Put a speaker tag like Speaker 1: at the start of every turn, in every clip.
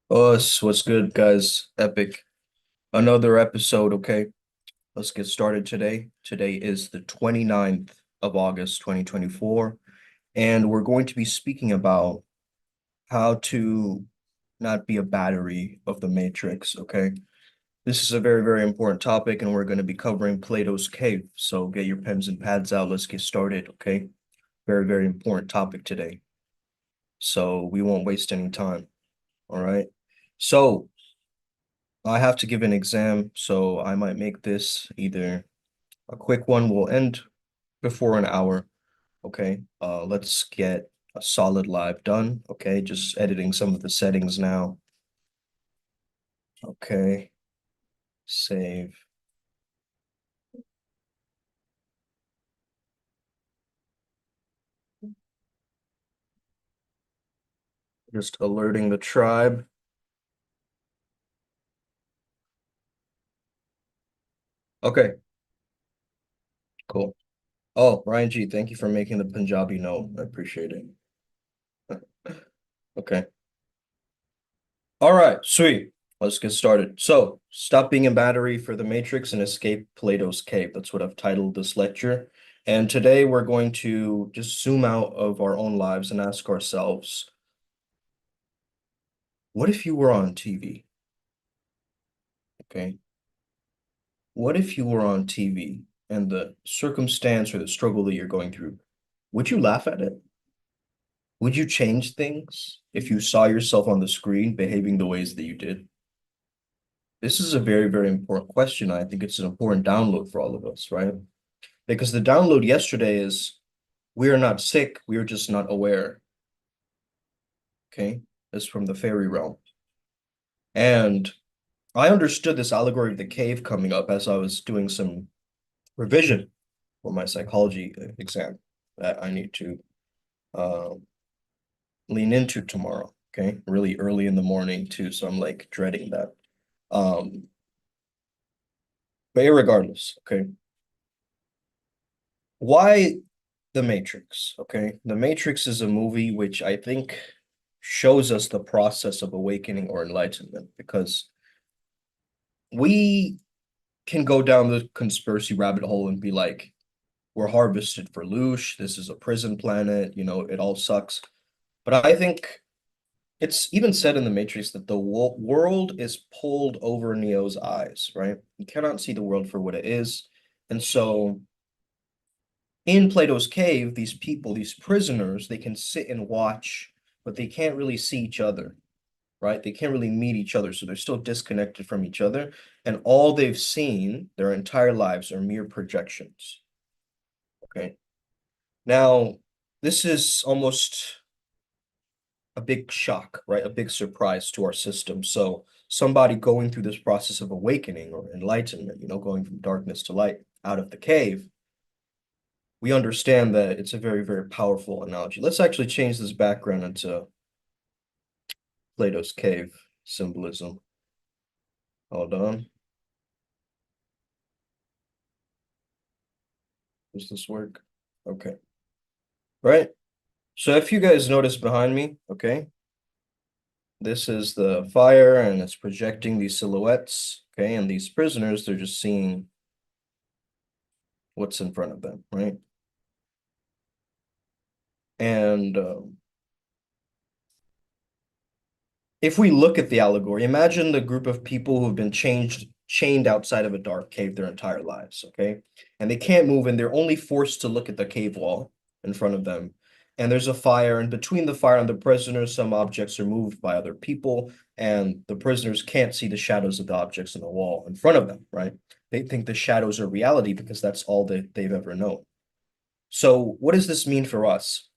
Speaker 1: What's good, guys? Epic. Another episode, okay? Let's get started today. Today is the 29th of August, 2024, and we're going to be speaking about how to not be a battery of the Matrix, okay? This is a very, very important topic, and we're going to be covering Plato's Cave. So get your pens and pads out. Let's get started, okay? Very, very important topic today. So we won't waste any time, all right? So I have to give an exam, so I might make this either a quick one will end before an hour. Okay. Let's get a solid live done. Okay, just editing some of the settings now. Okay, save. Just alerting the tribe. Okay, cool. Oh, Ryan G, thank you for making the Punjabi note. I appreciate it. Okay. All right, sweet. Let's get started. So, stop being a battery for the Matrix and escape Plato's cave. That's what I've titled this lecture. And today we're going to just zoom out of our own lives and ask ourselves, what if you were on TV? Okay. What if you were on TV and the circumstance or the struggle that you're going through, would you laugh at it? Would you change things if you saw yourself on the screen behaving the ways that you did? This is a very, very important question. I think it's an important download for all of us, right? Because the download yesterday is we are not sick, we are just not aware. Okay. That's from the fairy realm. And I understood this allegory of the cave coming up as I was doing some revision for my psychology exam that I need to uh, lean into tomorrow. Okay. Really early in the morning too. So I'm like dreading that. Um, but irregardless, okay. Why The Matrix? Okay. The Matrix is a movie which I think shows us the process of awakening or enlightenment because we can go down the conspiracy rabbit hole and be like, we're harvested for loosh. This is a prison planet. It all sucks. But I think it's even said in the Matrix that the world is pulled over Neo's eyes, right? You cannot see the world for what it is. And so in Plato's cave, these people, these prisoners, they can sit and watch, but they can't really see each other, right? They can't really meet each other, so they're still disconnected from each other. And all they've seen their entire lives are mere projections. Okay. Now, this is almost a big shock, right? A big surprise to our system. So somebody going through this process of awakening or enlightenment, going from darkness to light out of the cave, we understand that it's a very, very powerful analogy. Let's actually change this background into Plato's cave symbolism. Hold on. Does this work? Okay. Right. So if you guys notice behind me, okay, this is the fire and it's projecting these silhouettes, okay, and these prisoners, they're just seeing what's in front of them, right? And if we look at the allegory, imagine the group of people who've been chained outside of a dark cave their entire lives, okay? And they can't move and they're only forced to look at the cave wall in front of them. And there's a fire, and between the fire and the prisoners, some objects are moved by other people, and the prisoners can't see the shadows of the objects on the wall in front of them, right? They think the shadows are reality because that's all that they've ever known. So, what does this mean for us?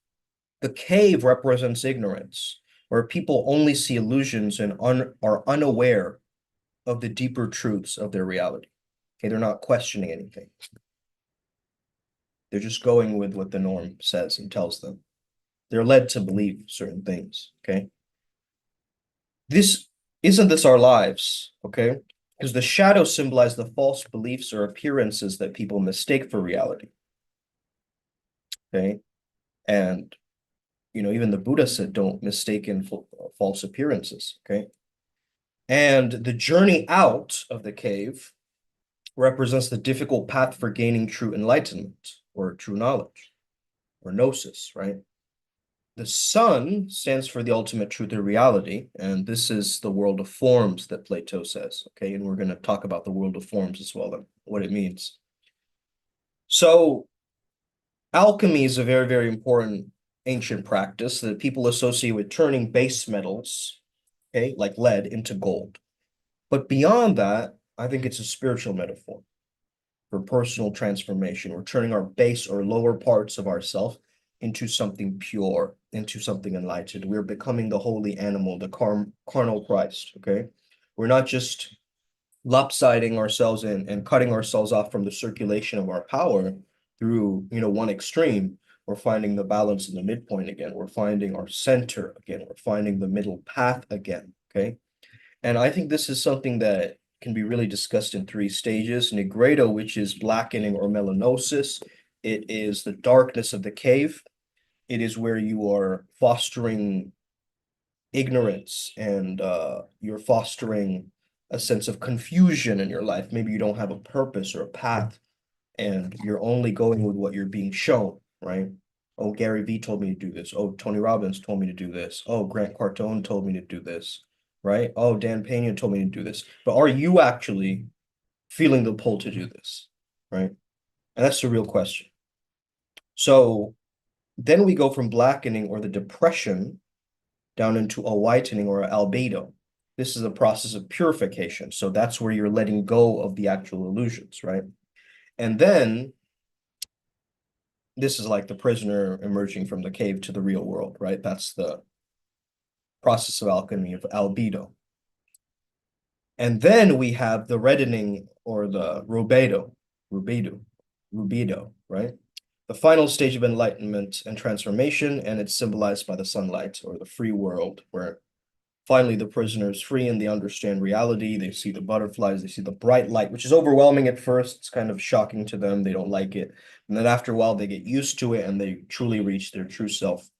Speaker 1: The cave represents ignorance, where people only see illusions and are unaware of the deeper truths of their reality. Okay, they're not questioning anything. They're just going with what the norm says and tells them. They're led to believe certain things. Okay. This isn't this our lives, okay? Because the shadows symbolize the false beliefs or appearances that people mistake for reality. Okay. And even the Buddha said, don't mistake in false appearances. Okay. And the journey out of the cave represents the difficult path for gaining true enlightenment or true knowledge or gnosis, right? The sun stands for the ultimate truth or reality, and this is the world of forms that Plato says, okay? And we're going to talk about the world of forms as well, and what it means. So alchemy is a very, very important ancient practice that people associate with turning base metals, okay, like lead, into gold. But beyond that, I think it's a spiritual metaphor for personal transformation. We're turning our base or lower parts of ourself into something pure, into something enlightened. We're becoming the holy animal, the carnal Christ, okay? We're not just lopsiding ourselves and cutting ourselves off from the circulation of our power through, one extreme. We're finding the balance in the midpoint again. We're finding our center again. We're finding the middle path again, okay? And I think this is something that can be really discussed in three stages. Nigredo, which is blackening or melanosis. It is the darkness of the cave. It is where you are fostering ignorance and you're fostering a sense of confusion in your life. Maybe you don't have a purpose or a path, and you're only going with what you're being shown, right? Oh, Gary Vee told me to do this. Oh, Tony Robbins told me to do this. Oh, Grant Cardone told me to do this, right? Oh, Dan Pena told me to do this. But are you actually feeling the pull to do this, right? And that's the real question. So then we go from blackening or the depression down into a whitening or albedo. This is a process of purification. So that's where you're letting go of the actual illusions, right? And then this is like the prisoner emerging from the cave to the real world, right? That's the process of alchemy of albedo. And then we have the reddening or the rubedo, right? The final stage of enlightenment and transformation, and it's symbolized by the sunlight or the free world, where finally the prisoner is free and they understand reality. They see the butterflies, they see the bright light, which is overwhelming at first. It's kind of shocking to them. They don't like it. And then after a while, they get used to it and they truly reach their true self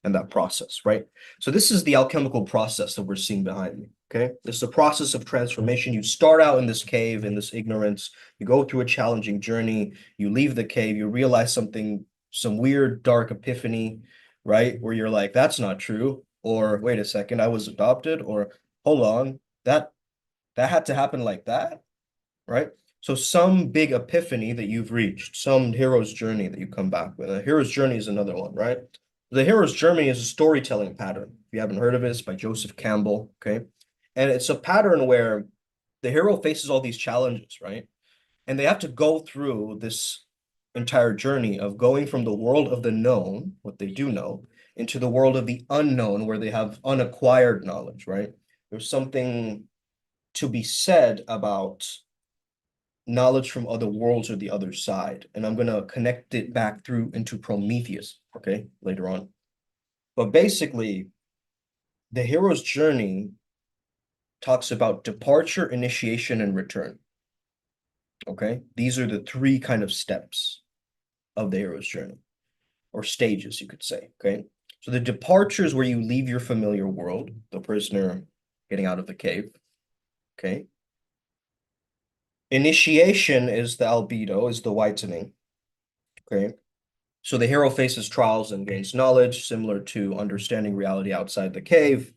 Speaker 1: and that process, right? So this is the alchemical process that we're seeing behind me, okay? This is a process of transformation. You start out in this cave, in this ignorance. You go through a challenging journey. You leave the cave. You realize something, some weird, dark epiphany, right? Where you're like, that's not true. Or wait a second, I was adopted. Or hold on, that had to happen like that, right? So some big epiphany that you've reached, some hero's journey that you come back with. A hero's journey is another one, right? The hero's journey is a storytelling pattern. If you haven't heard of it, it's by Joseph Campbell, okay? And it's a pattern where the hero faces all these challenges, right? And they have to go through this entire journey of going from the world of the known, what they do know, into the world of the unknown, where they have unacquired knowledge, right? There's something to be said about knowledge from other worlds or the other side. And I'm going to connect it back through into Prometheus, okay, later on. But basically, the hero's journey talks about departure, initiation, and return. Okay, these are the three kind of steps of the hero's journey, or stages, you could say. Okay, so the departure is where you leave your familiar world, the prisoner getting out of the cave. Okay, initiation is the albedo, is the whitening. Okay, so the hero faces trials and gains knowledge, similar to understanding reality outside the cave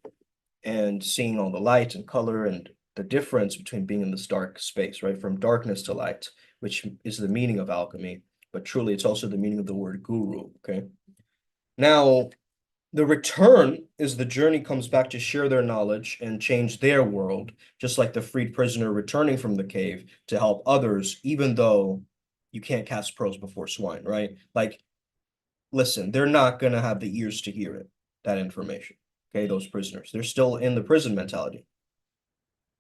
Speaker 1: and seeing all the light and color and the difference between being in this dark space, right? From darkness to light, which is the meaning of alchemy, but truly it's also the meaning of the word guru, okay? Now, the return is the journey comes back to share their knowledge and change their world, just like the freed prisoner returning from the cave to help others, even though you can't cast pearls before swine, right? Like, listen, they're not going to have the ears to hear it, that information. Okay, those prisoners. They're still in the prison mentality.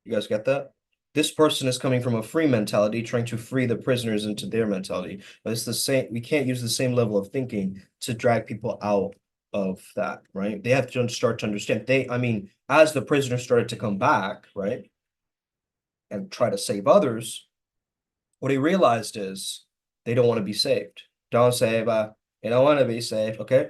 Speaker 1: You guys get that? This person is coming from a free mentality, trying to free the prisoners into their mentality. But it's the same, we can't use the same level of thinking to drag people out of that, right? They have to start to understand. I mean, as the prisoners started to come back, right, and try to save others, what he realized is they don't want to be saved. Don't save, they don't want to be saved, okay?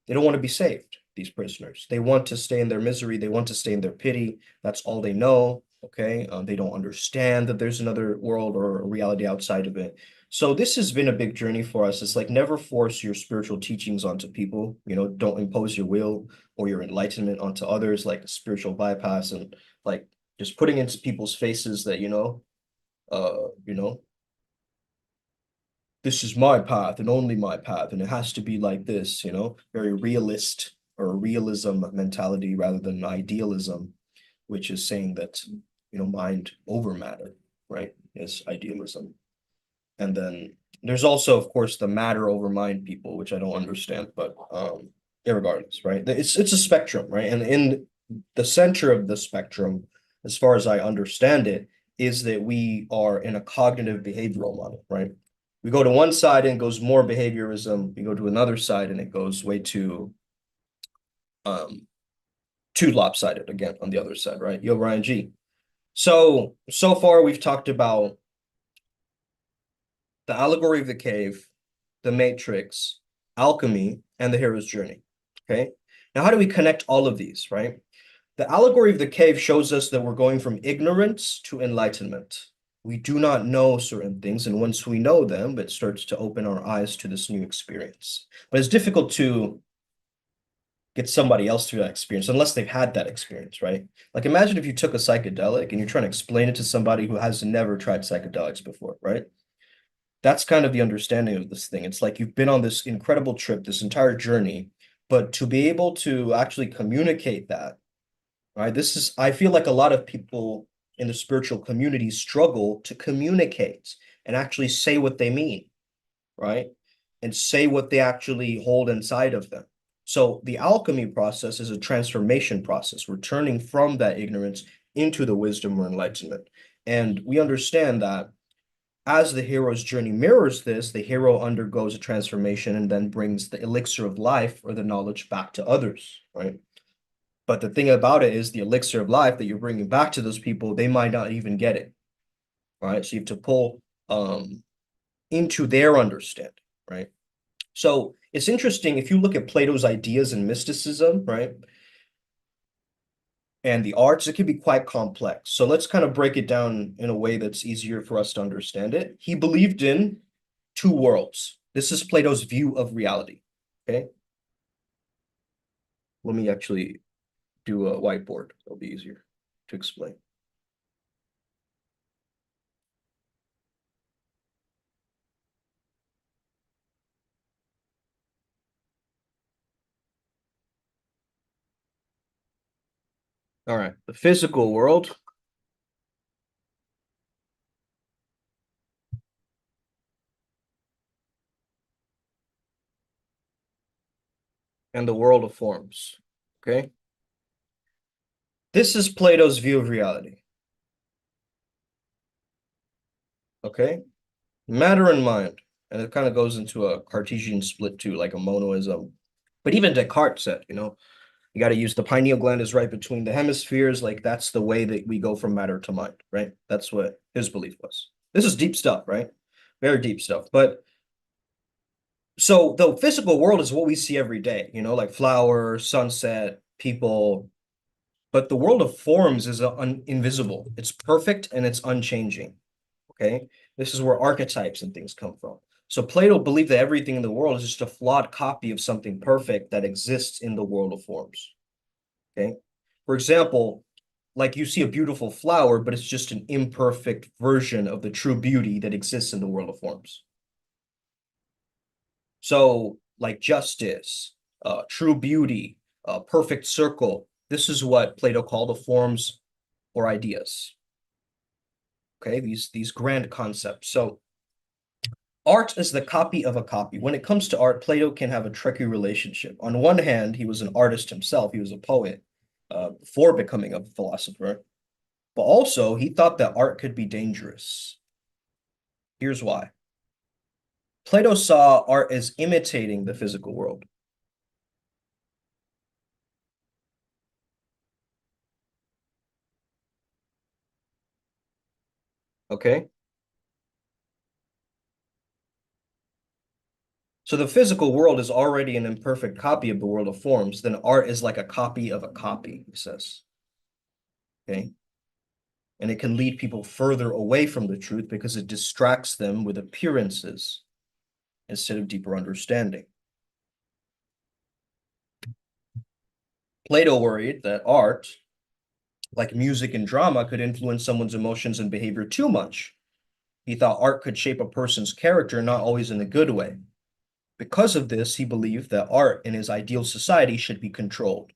Speaker 1: They don't want to be saved. these prisoners. They want to stay in their misery. They want to stay in their pity. That's all they know. Okay. They don't understand that there's another world or a reality outside of it. So this has been a big journey for us. It's like never force your spiritual teachings onto people. Don't impose your will or your enlightenment onto others, like a spiritual bypass and like just putting into people's faces that, uh, you know, this is my path and only my path, and it has to be like this, very realist or realism mentality rather than idealism, which is saying that, mind over matter, right, is idealism. And then there's also, of course, the matter over mind people, which I don't understand, but irregardless, right? It's a spectrum, right? And in the center of the spectrum, as far as I understand it, is that we are in a cognitive behavioral model, right? We go to one side and it goes more behaviorism. We go to another side and it goes way um too lopsided again on the other side, right? Yo, Ryan G. So far we've talked about the allegory of the cave, the matrix, alchemy, and the hero's journey. Okay. Now, how do we connect all of these, right? The allegory of the cave shows us that we're going from ignorance to enlightenment. We do not know certain things, and once we know them, it starts to open our eyes to this new experience. But it's difficult to get somebody else through that experience unless they've had that experience, right? Like imagine if you took a psychedelic and you're trying to explain it to somebody who has never tried psychedelics before, right? That's kind of the understanding of this thing. It's like you've been on this incredible trip, this entire journey, but to be able to actually communicate that, right? I feel like a lot of people in the spiritual community struggle to communicate and actually say what they mean, right? And say what they actually hold inside of them. So the alchemy process is a transformation process. We're turning from that ignorance into the wisdom or enlightenment. And we understand that as the hero's journey mirrors this, the hero undergoes a transformation and then brings the elixir of life or the knowledge back to others, right? But the thing about it is the elixir of life that you're bringing back to those people, they might not even get it, right? So you have to pull into their understanding, right? So it's interesting if you look at Plato's ideas in mysticism, right? And the arts, it can be quite complex. So let's kind of break it down in a way that's easier for us to understand it. He believed in two worlds. This is Plato's view of reality. Okay. Let me actually do a whiteboard. It'll be easier to explain. All right. The physical world and the world of forms. Okay. This is Plato's view of reality. Okay. Matter and mind. And it kind of goes into a Cartesian split too, like a monoism. But even Descartes said, you got to use the pineal gland is right between the hemispheres. Like that's the way that we go from matter to mind, right? That's what his belief was. This is deep stuff, right? Very deep stuff. But so the physical world is what we see every day, like flower, sunset, people. But the world of forms is invisible. It's perfect and it's unchanging. Okay. This is where archetypes and things come from. So Plato believed that everything in the world is just a flawed copy of something perfect that exists in the world of forms. Okay. For example, like you see a beautiful flower, but it's just an imperfect version of the true beauty that exists in the world of forms. So, like justice, true beauty, perfect circle, this is what Plato called the forms or ideas. Okay, these grand concepts. So art is the copy of a copy. When it comes to art, Plato can have a tricky relationship. On one hand, he was an artist himself, he was a poet before becoming a philosopher, but also he thought that art could be dangerous. Here's why. Plato saw art as imitating the physical world. Okay. So the physical world is already an imperfect copy of the world of forms. Then art is like a copy of a copy, he says. Okay. And it can lead people further away from the truth because it distracts them with appearances instead of deeper understanding. Plato worried that art, like music and drama, could influence someone's emotions and behavior too much. He thought art could shape a person's character, not always in a good way. Because of this, he believed that art in his ideal society should be controlled,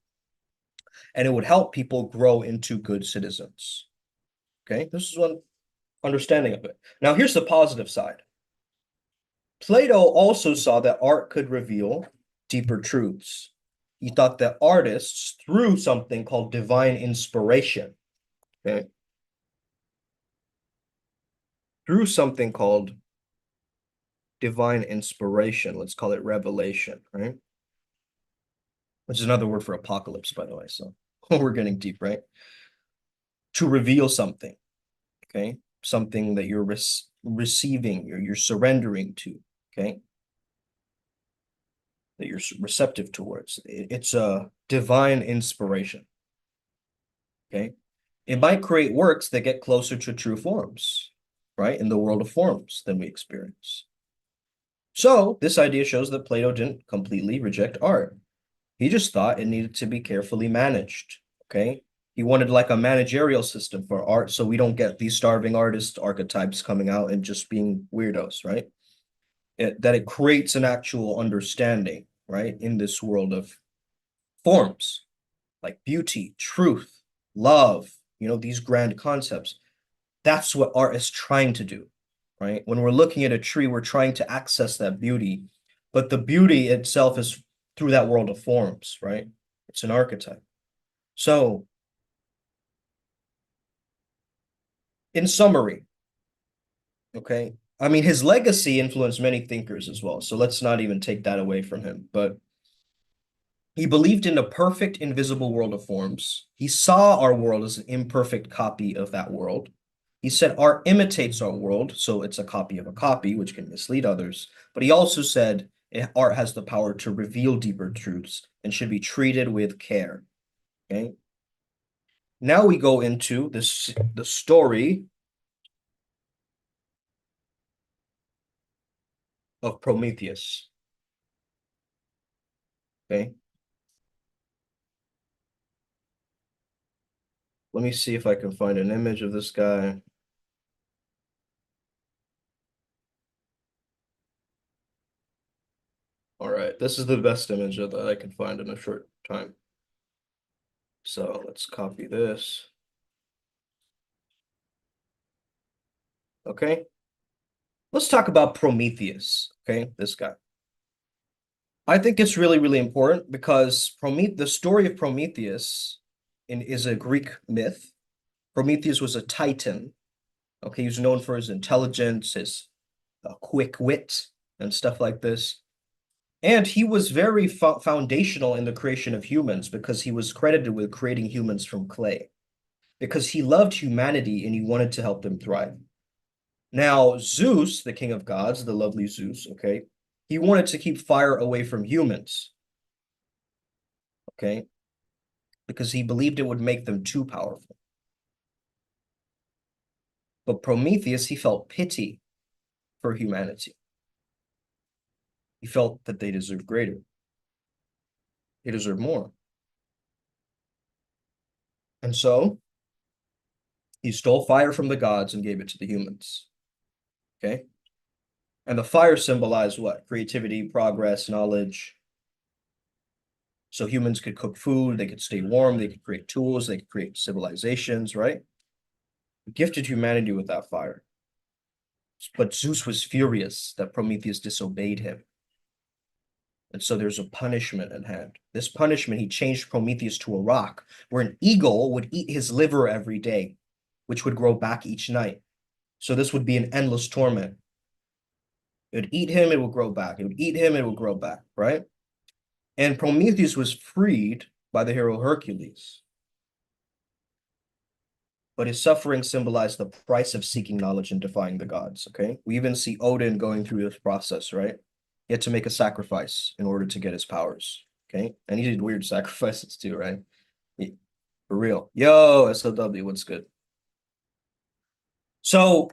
Speaker 1: and it would help people grow into good citizens. Okay, this is one understanding of it. Now, here's the positive side. Plato also saw that art could reveal deeper truths. He thought that artists, through something called divine inspiration, okay, through something called divine inspiration, let's call it revelation, right? Which is another word for apocalypse, by the way. So we're getting deep, right? To reveal something, okay? Something that you're receiving, you're surrendering to, okay? That you're receptive towards. It's a divine inspiration, okay? It might create works that get closer to true forms, right? In the world of forms than we experience. So this idea shows that Plato didn't completely reject art. He just thought it needed to be carefully managed, okay? He wanted like a managerial system for art so we don't get these starving artist archetypes coming out and just being weirdos, right? That it creates an actual understanding, right, in this world of forms like beauty, truth, love, these grand concepts. That's what art is trying to do, right? When we're looking at a tree, we're trying to access that beauty, but the beauty itself is through that world of forms, right? It's an archetype. So, in summary, okay, I mean, his legacy influenced many thinkers as well. So let's not even take that away from him. But he believed in a perfect, invisible world of forms. He saw our world as an imperfect copy of that world. He said art imitates our world, so it's a copy of a copy, which can mislead others. But he also said art has the power to reveal deeper truths and should be treated with care. Okay. Now we go into the story of Prometheus. Okay. Let me see if I can find an image of this guy. All right, this is the best image that I can find in a short time. So let's copy this. Okay. Let's talk about Prometheus. Okay, this guy. I think it's really, really important because the story of Prometheus is a Greek myth. Prometheus was a Titan. Okay, he was known for his intelligence, his quick wit, and stuff like this. And he was very foundational in the creation of humans because he was credited with creating humans from clay because he loved humanity and he wanted to help them thrive. Now, Zeus, the king of gods, the lovely Zeus, okay, he wanted to keep fire away from humans, okay, because he believed it would make them too powerful. But Prometheus, he felt pity for humanity. He felt that they deserved greater. They deserved more. And so he stole fire from the gods and gave it to the humans. Okay. And the fire symbolized what? Creativity, progress, knowledge. So humans could cook food, they could stay warm, they could create tools, they could create civilizations, right? He gifted humanity with that fire. But Zeus was furious that Prometheus disobeyed him. And so there's a punishment at hand. This punishment, he changed Prometheus to a rock where an eagle would eat his liver every day, which would grow back each night. So this would be an endless torment. It would eat him, it would grow back. It would eat him, it would grow back, right? And Prometheus was freed by the hero Hercules. But his suffering symbolized the price of seeking knowledge and defying the gods, okay? We even see Odin going through this process, right? He had to make a sacrifice in order to get his powers. Okay. And he did weird sacrifices too, right? For real. Yo, SLW, what's good? So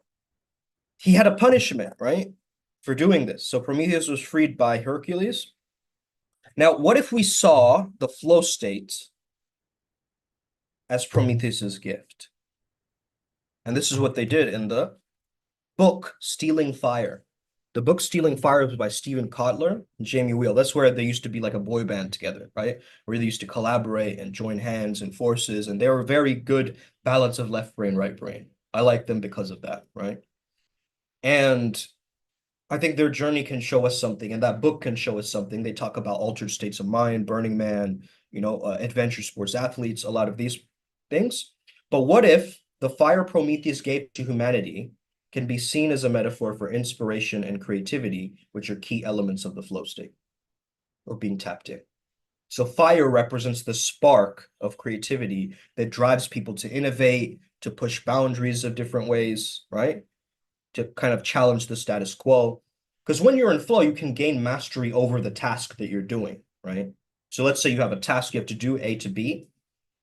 Speaker 1: he had a punishment, right? For doing this. So Prometheus was freed by Hercules. Now, what if we saw the flow state as Prometheus's gift? And this is what they did in the book Stealing Fire. The book Stealing Fire was by Stephen Kotler and Jamie Wheel. That's where they used to be like a boy band together, right? Where they used to collaborate and join hands and forces. And they were very good balance of left brain, right brain. I like them because of that, right? And I think their journey can show us something, and that book can show us something. They talk about altered states of mind, Burning Man, adventure sports athletes, a lot of these things. But what if the fire Prometheus gave to humanity can be seen as a metaphor for inspiration and creativity, which are key elements of the flow state or being tapped in? So fire represents the spark of creativity that drives people to innovate, to push boundaries of different ways, right? To kind of challenge the status quo. Because when you're in flow, you can gain mastery over the task that you're doing, right? So let's say you have a task you have to do A to B.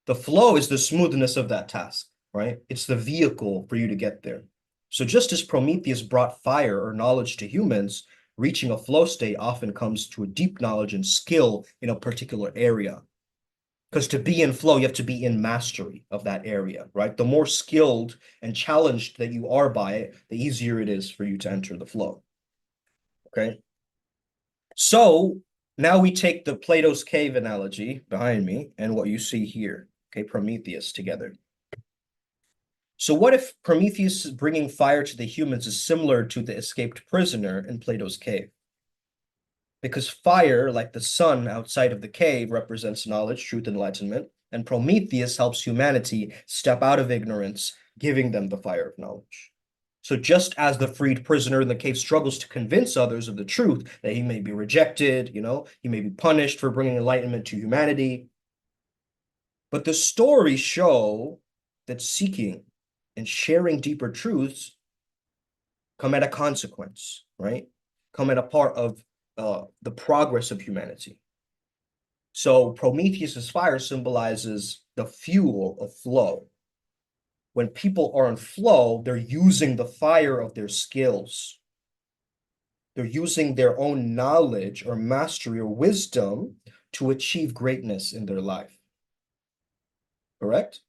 Speaker 1: The flow is the smoothness of that task, right? It's the vehicle for you to get there. So just as Prometheus brought fire or knowledge to humans, reaching a flow state often comes to a deep knowledge and skill in a particular area. Because to be in flow, you have to be in mastery of that area, right? The more skilled and challenged that you are by it, the easier it is for you to enter the flow. Okay. So now we take the Plato's cave analogy behind me and what you see here, okay, Prometheus together. So what if Prometheus bringing fire to the humans is similar to the escaped prisoner in Plato's cave? Because fire, like the sun outside of the cave, represents knowledge, truth, enlightenment, and Prometheus helps humanity step out of ignorance, giving them the fire of knowledge. So just as the freed prisoner in the cave struggles to convince others of the truth, that he may be rejected, he may be punished for bringing enlightenment to humanity. But the stories show that seeking and sharing deeper truths come at a consequence, right? Come at a part of the progress of humanity. So Prometheus's fire symbolizes the fuel of flow. When people are in flow, they're using the fire of their skills. They're using their own knowledge or mastery or wisdom to achieve greatness in their life. Correct?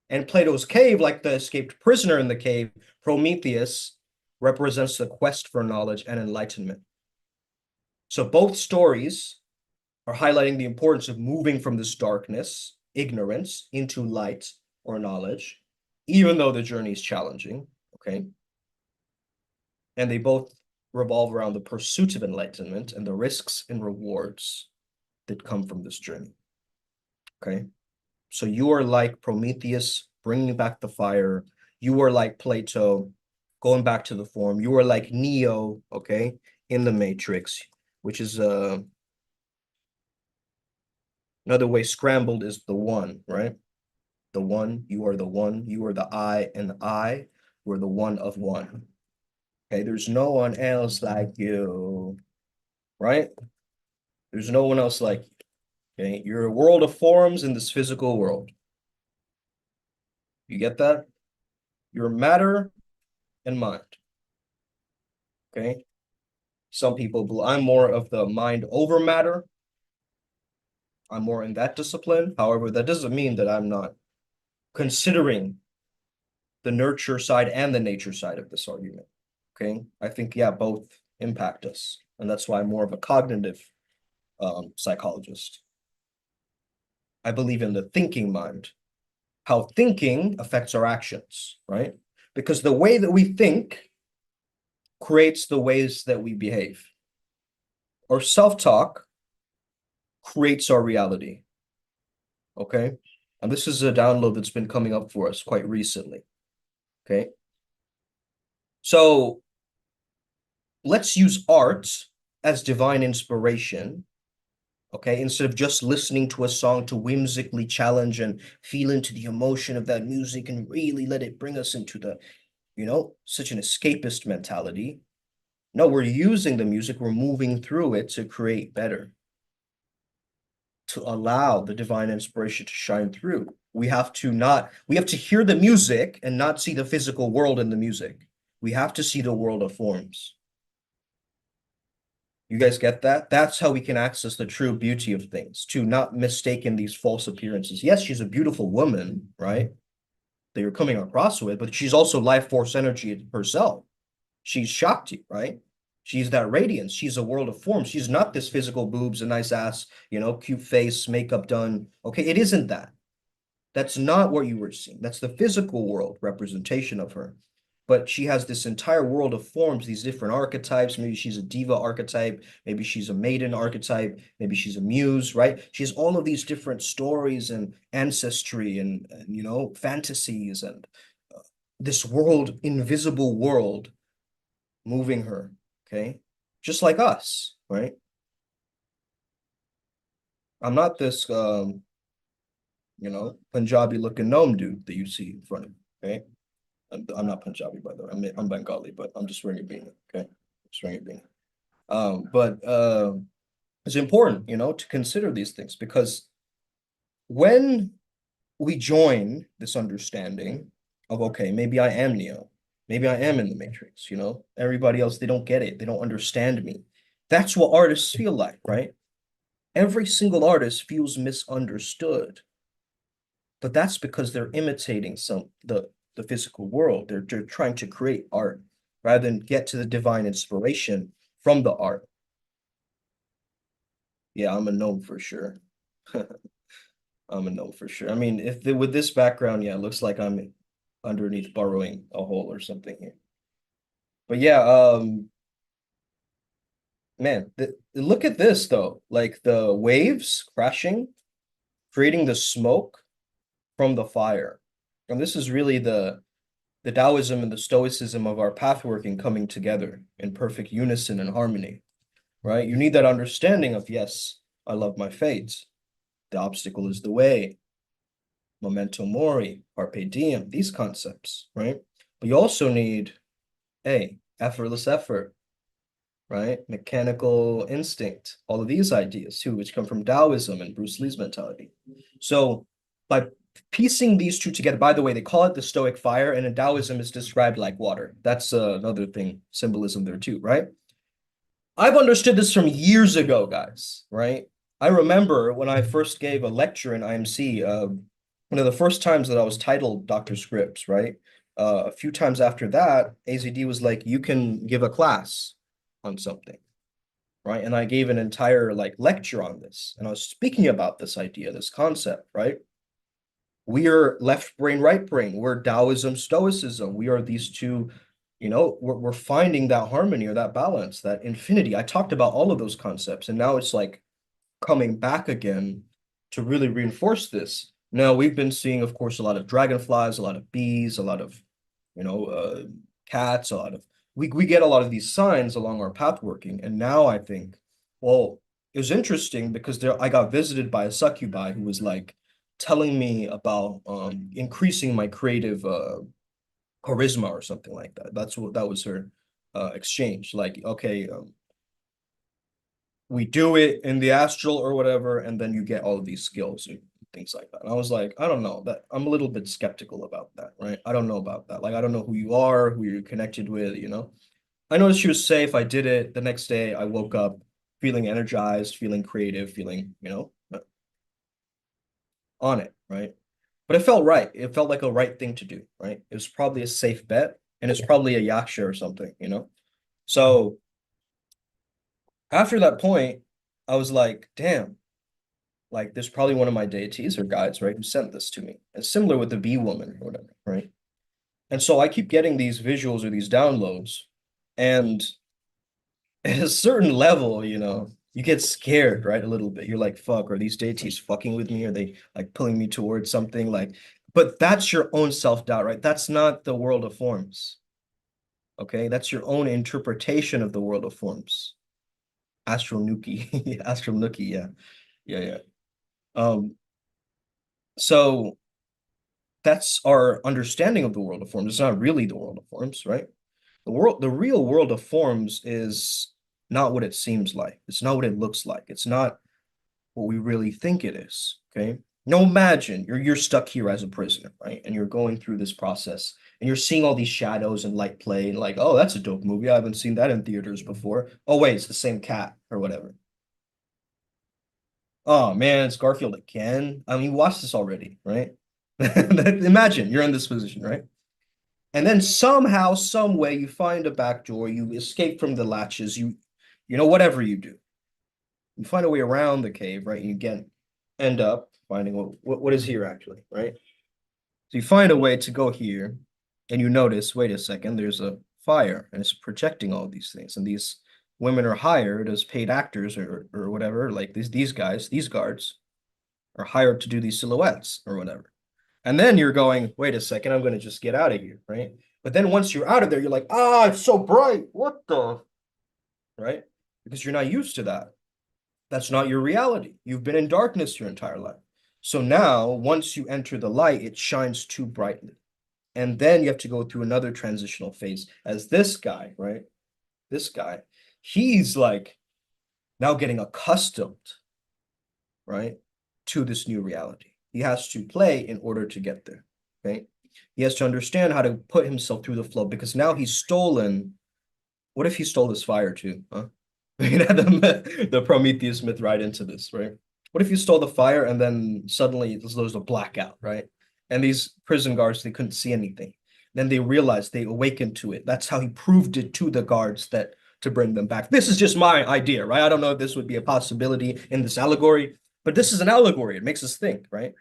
Speaker 1: And Plato's cave, like the escaped prisoner in the cave, Prometheus represents the quest for knowledge and enlightenment. So both stories are highlighting the importance of moving from this darkness, ignorance, into light or knowledge, even though the journey is challenging, okay? And they both revolve around the pursuit of enlightenment and the risks and rewards that come from this journey, okay? So you are like Prometheus, bringing back the fire. You are like Plato, going back to the form. You are like Neo, okay, in the Matrix, which is another way scrambled is the one, right? The one, you are the one, you are the I, and I were the one of one. Okay, there's no one else like you, right? There's no one else like you. Okay, you're a world of forms in this physical world. You get that? You're matter and mind. Okay. Some people, I'm more of the mind over matter. I'm more in that discipline. However, that doesn't mean that I'm not considering the nurture side and the nature side of this argument. Okay. I think, yeah, both impact us. And that's why I'm more of a cognitive psychologist. I believe in the thinking mind, how thinking affects our actions, right? Because the way that we think creates the ways that we behave. Our self-talk creates our reality. Okay. And this is a download that's been coming up for us quite recently. Okay. So let's use art as divine inspiration. Okay. Instead of just listening to a song to whimsically challenge and feel into the emotion of that music and really let it bring us into the, such an escapist mentality. No, we're using the music, we're moving through it to create better, to allow the divine inspiration to shine through. We have to hear the music and not see the physical world in the music. We have to see the world of forms. You guys get that? That's how we can access the true beauty of things, to not mistaken these false appearances. Yes, she's a beautiful woman, right? That you're coming across with, but she's also life force energy herself. She's Shakti, right? She's that radiance. She's a world of form. She's not this physical boobs, a nice ass, cute face, makeup done. Okay, it isn't that. That's not what you were seeing. That's the physical world representation of her. But she has this entire world of forms, these different archetypes. Maybe she's a diva archetype. Maybe she's a maiden archetype. Maybe she's a muse, right? She has all of these different stories and ancestry and fantasies and this world, invisible world moving her, okay? Just like us, right? I'm not this Punjabi looking gnome dude that you see in front of me, okay? I'm not Punjabi, by the way. I'm Bengali, but I'm just wearing a beanie, okay? Just wearing a beanie. But it's important, to consider these things because when we join this understanding of, okay, maybe I am Neo, maybe I am in the Matrix, everybody else, they don't get it, they don't understand me. That's what artists feel like, right? Every single artist feels misunderstood, but that's because they're imitating the physical world. They're trying to create art rather than get to the divine inspiration from the art. Yeah, I'm a gnome for sure. I'm a gnome for sure. I mean, with this background, yeah, it looks like I'm underneath burrowing a hole or something here. But yeah, man, look at this though. Like the waves crashing, creating the smoke from the fire. And this is really the Taoism and the Stoicism of our pathworking coming together in perfect unison and harmony, right? You need that understanding of, yes, I love my fate. The obstacle is the way. Memento mori, carpe diem, these concepts, right? But you also need, effortless effort, right? Mechanical instinct, all of these ideas too, which come from Taoism and Bruce Lee's mentality. So by piecing these two together, by the way, they call it the Stoic fire, and in Taoism it's described like water. That's another thing, symbolism there too, right? I've understood this from years ago, guys, right? I remember when I first gave a lecture in IMC, one of the first times that I was titled Dr. Scripps, right? A few times after that, AZD was like, you can give a class on something, right? And I gave an entire like lecture on this, and I was speaking about this idea, this concept, right? We are left brain, right brain. We're Taoism, Stoicism. We are these two, we're finding that harmony or that balance, that infinity. I talked about all of those concepts, and now it's like coming back again to really reinforce this. Now, we've been seeing, of course, a lot of dragonflies, a lot of bees, a lot of, you know, uh, cats, a lot of, we get a lot of these signs along our path working. And now I think, well, it was interesting because I got visited by a succubi who was like telling me about increasing my creative charisma or something like that. That was her exchange. Like, okay, we do it in the astral or whatever, and then you get all of these skills and things like that. And I was like, I don't know, that I'm a little bit skeptical about that, right? I don't know about that. Like, I don't know who you are, who you're connected with. I noticed she was safe. I did it. The next day, I woke up feeling energized, feeling creative, feeling, on it, right? But it felt right. It felt like a right thing to do, right? It was probably a safe bet, and it's probably a yaksha or something. So after that point, I was like, damn, like there's probably one of my deities or guides, right, who sent this to me. It's similar with the bee woman or whatever, right? And so I keep getting these visuals or these downloads, and at a certain level, you get scared, right? A little bit. You're like, fuck, are these deities fucking with me? Are they like pulling me towards something? Like, but that's your own self-doubt, right? That's not the world of forms. Okay, that's your own interpretation of the world of forms. Astral Nuki, Astral Nookie, yeah, yeah, yeah. Um, so that's our understanding of the world of forms. It's not really the world of forms, right? The real world of forms is not what it seems like. It's not what it looks like. It's not what we really think it is. Okay. Now imagine you're stuck here as a prisoner, right? And you're going through this process and you're seeing all these shadows and light play and like, oh, that's a dope movie. I haven't seen that in theaters before. Oh, wait, it's the same cat or whatever. Oh man, it's Garfield again. I mean, watch this already, right? Imagine you're in this position, right? And then somehow, some way, you find a back door, you escape from the latches, you know, whatever you do, you find a way around the cave, right? You get end up finding what is here actually, right? So you find a way to go here, and you notice, wait a second, there's a fire, and it's projecting all these things, and these women are hired as paid actors or whatever, like these guys, these guards are hired to do these silhouettes or whatever. And then you're going, wait a second, I'm going to just get out of here, right? But then once you're out of there, you're like, ah, it's so bright. What the? Right? Because you're not used to that. That's not your reality. You've been in darkness your entire life. So now, once you enter the light, it shines too brightly. And then you have to go through another transitional phase as this guy, right? This guy, he's like now getting accustomed, right, to this new reality. He has to play in order to get there, right? He has to understand how to put himself through the flow because now he's stolen. What if he stole this fire too? Huh? We can add the Prometheus myth right into this, right? What if you stole the fire and then suddenly there's a blackout, right? And these prison guards, they couldn't see anything. Then they realized they awakened to it. That's how he proved it to the guards that to bring them back. This is just my idea, right? I don't know if this would be a possibility in this allegory, but this is an allegory. It makes us think, right?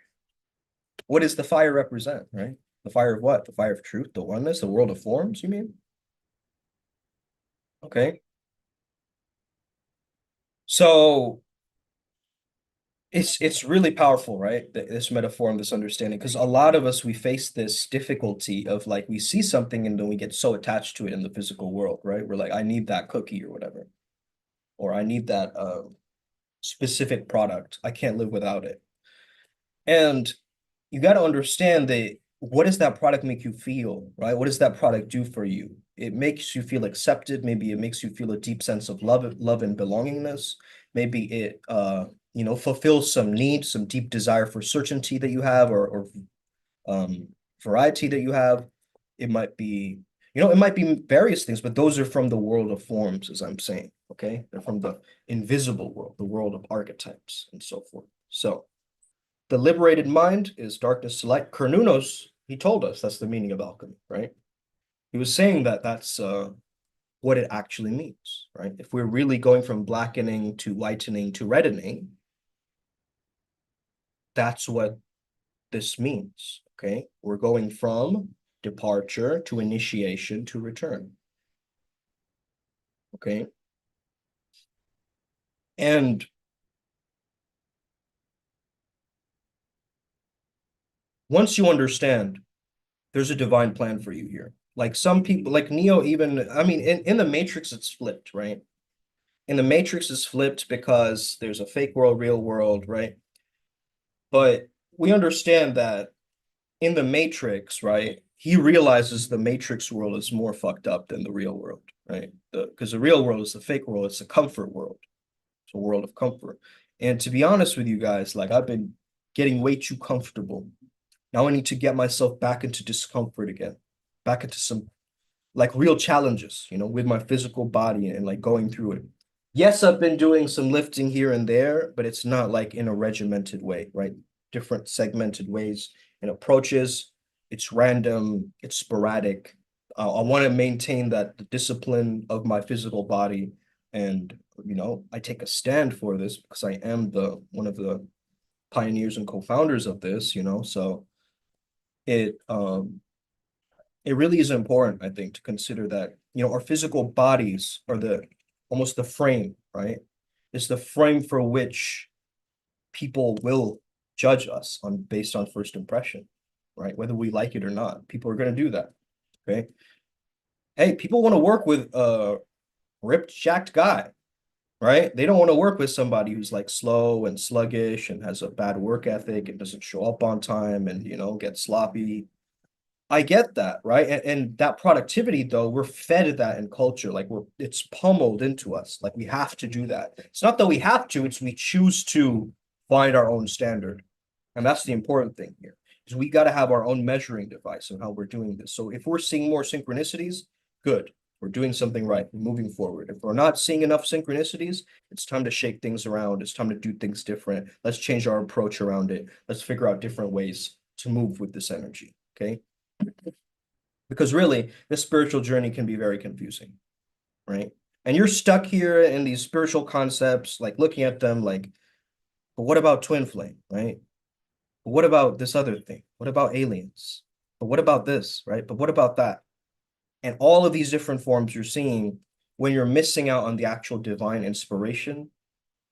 Speaker 1: What does the fire represent, right? The fire of what? The fire of truth, the oneness, the world of forms, you mean? Okay. So it's really powerful, right? This metaphor and this understanding, because a lot of us we face this difficulty of like we see something and then we get so attached to it in the physical world, right? We're like, I need that cookie or whatever, or I need that specific product. I can't live without it. And you got to understand that what does that product make you feel, right? What does that product do for you? It makes you feel accepted. Maybe it makes you feel a deep sense of love and belongingness. Maybe it you know, fulfills some need, some deep desire for certainty that you have or variety that you have. It might be, you know, it might be various things, but those are from the world of forms, as I'm saying, okay? They're from the invisible world, the world of archetypes and so forth. So the liberated mind is darkness to light. Cernunnos, he told us that's the meaning of alchemy, right? He was saying that that's what it actually means, right? If we're really going from blackening to whitening to reddening, that's what this means, okay? We're going from departure to initiation to return, okay? And once you understand, there's a divine plan for you here. Like some people, like Neo, even, I mean, in the Matrix, it's flipped, right? In the Matrix, it's flipped because there's a fake world, real world, right? But we understand that in the Matrix, right? He realizes the Matrix world is more fucked up than the real world, right? Because the real world is the fake world. It's a comfort world. It's a world of comfort. And to be honest with you guys, like I've been getting way too comfortable. Now I need to get myself back into discomfort again, back into some like real challenges, you know, with my physical body and like going through it. Yes, I've been doing some lifting here and there, but it's not like in a regimented way, right? Different segmented ways and approaches. It's random, it's sporadic. I want to maintain that the discipline of my physical body, and you know, I take a stand for this because I am the one of the pioneers and co-founders of this, you know. So it really is important, I think, to consider that, you know, our physical bodies are the almost the frame, right? It's the frame for which people will judge us on based on first impression, right? Whether we like it or not, people are going to do that. Okay. Hey, people want to work with a ripped, jacked guy, right? They don't want to work with somebody who's like slow and sluggish and has a bad work ethic and doesn't show up on time and, you know, gets sloppy. I get that, right? And that productivity, though, we're fed that in culture. Like it's pummeled into us. Like we have to do that. It's not that we have to, it's we choose to find our own standard. And that's the important thing here, is we got to have our own measuring device of how we're doing this. So if we're seeing more synchronicities, good. We're doing something right. We're moving forward. If we're not seeing enough synchronicities, it's time to shake things around. It's time to do things different. Let's change our approach around it. Let's figure out different ways to move with this energy. Okay. Because really, this spiritual journey can be very confusing, right? And you're stuck here in these spiritual concepts, like looking at them like, but what about twin flame, right? But what about this other thing? What about aliens? But what about this, right? But what about that? And all of these different forms you're seeing when you're missing out on the actual divine inspiration,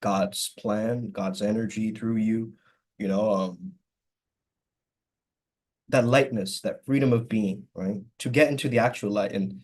Speaker 1: God's plan, God's energy through you, you know, that lightness, that freedom of being, right? To get into the actual light and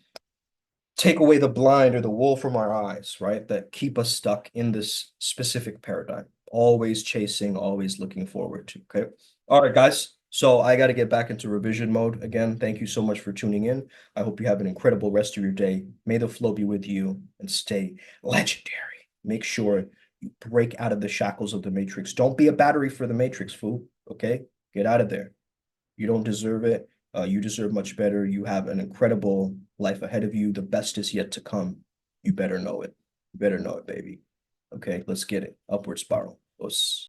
Speaker 1: take away the blind or the wool from our eyes, right? That keep us stuck in this specific paradigm, always chasing, always looking forward to. Okay. All right, guys. So I got to get back into revision mode again. Thank you so much for tuning in. I hope you have an incredible rest of your day. May the flow be with you and stay legendary. Make sure you break out of the shackles of the matrix. Don't be a battery for the matrix, fool. Okay. Get out of there. You don't deserve it. You deserve much better. You have an incredible life ahead of you. The best is yet to come. You better know it. You better know it, baby. Okay, let's get it. Upward spiral. Us.